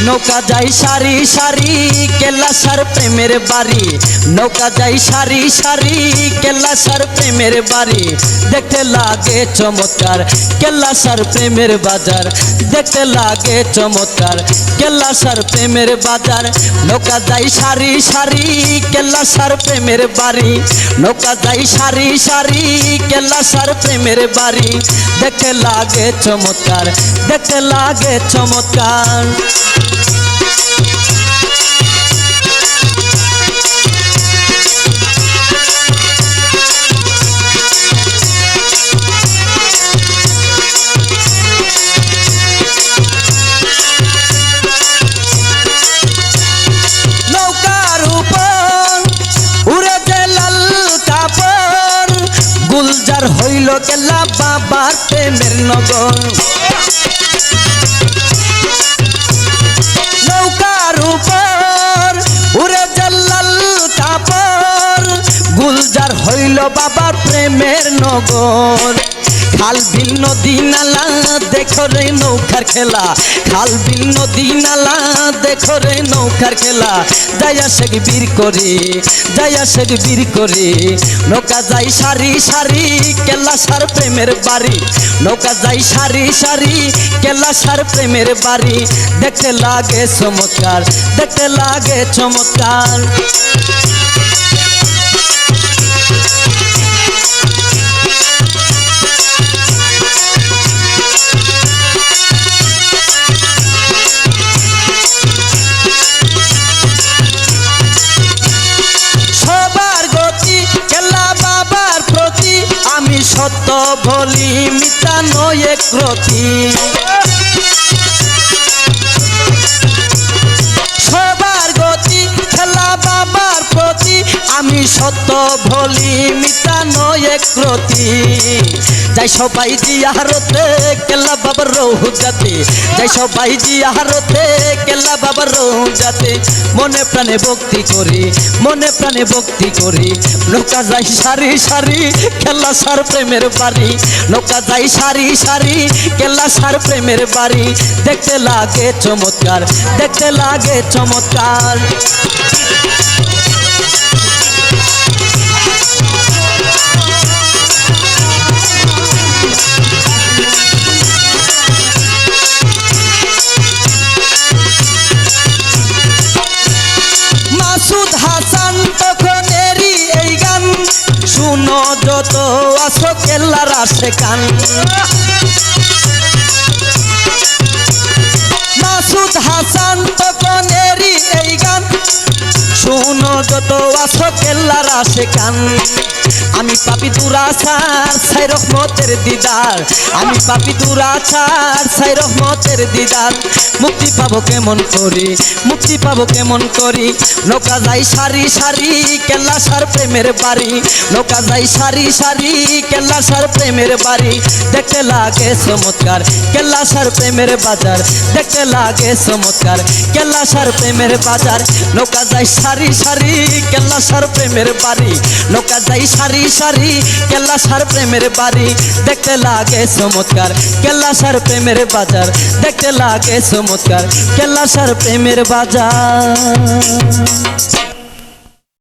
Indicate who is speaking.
Speaker 1: নৌকা যাই সারি সারি কেল্লাসার প্রেমের বাড়ি, নৌকা যাই সারি সারি কেল্লাসার প্রেমের বাড়ি। দেখতে লাগে চমৎকার কেল্লাসার প্রেমের বাজার, দেখতে লাগে চমৎকার কেল্লাসার প্রেমের বাজার। নৌকা যাই সারি সারি কেল্লাসার প্রেমের বাড়ি, নৌকা যাই সারি সারি কেল্লাসার প্রেমের বাড়ি। দেখতে লাগে চমৎকার, দেখতে লাগে চমৎকার। গুলজার হইল কেল্লা বাবার প্রেমের নগর, নৌকার উপর উড়ে জাল্লাল কাপড়। গুলজার হইল বাবার প্রেমের নগর। খাল বিল নদী নালা দেখো রে নৌকার খেলা, খাল বিল নদী নালা দেখো রে নৌকার খেলা। যাইয়া শেখ বীর করে, যাইয়া শেখ বীর করে। নৌকা যাই সারি সারি কেল্লাসার প্রেমের বাড়ি, নৌকা যাই সারি সারি কেল্লাসার প্রেমের বাড়ি। দেখতে লাগে চমৎকার, দেখতে লাগে চমৎকার। সত্য বলি মিথ্যা নয় একরতি, সবার গতি খেলা বাবার প্রতি। আমি সত্য বলি মিথ্যা নয় একরতি। যাই সবাই জিয়ারতে কেল্লা বাবার রোজাতে, যাই সবাই জিয়ারতে কেল্লা বাবার রোজাতে। মনে প্রাণে ভক্তি করি, মনে প্রাণে ভক্তি করি। নৌকা যাই সারি সারি কেল্লাসার প্রেমের বাড়ি, নৌকা যাই সারি সারি কেল্লাসার প্রেমের বাড়ি। দেখতে লাগে চমৎকার, দেখতে লাগে চমৎকার। মাসুদ হাসান তখনেরই এই গান, শুনো যত আছো কেল্লার আসে কান। মাসুদ হাসান তখনেরই এই গান, শুনো যত আছো কেল্লার আসে কান। আমি পাপি দুরাচার ছাই রহমতের দিদার, আমি পাপি দুরাচার ছাই রহমতের দিদার। মুক্তি পাবো কেমন করি, মুক্তি পাবো কেমন করি। নৌকা যাই সারি সারি কেল্লাসার প্রেমের বাড়ি, নৌকা যাই সারি সারি কেল্লাসার প্রেমের বাড়ি। দেখতে লাগে চমৎকার কেল্লাসার প্রেমের বাজার, দেখতে লাগে চমৎকার কেল্লাসার প্রেমের বাজার। নৌকা যাই সারি সারি কেল্লাসার প্রেমের বাড়ি, নৌকা যাই সারি সারি কেল্লাসার প্রেমের বাড়ি। দেখতে লাগে চমৎকার কেল্লাসার প্রেমের বাজার, দেখতে লাগে চমৎকার কেল্লাসার প্রেমের বাজার।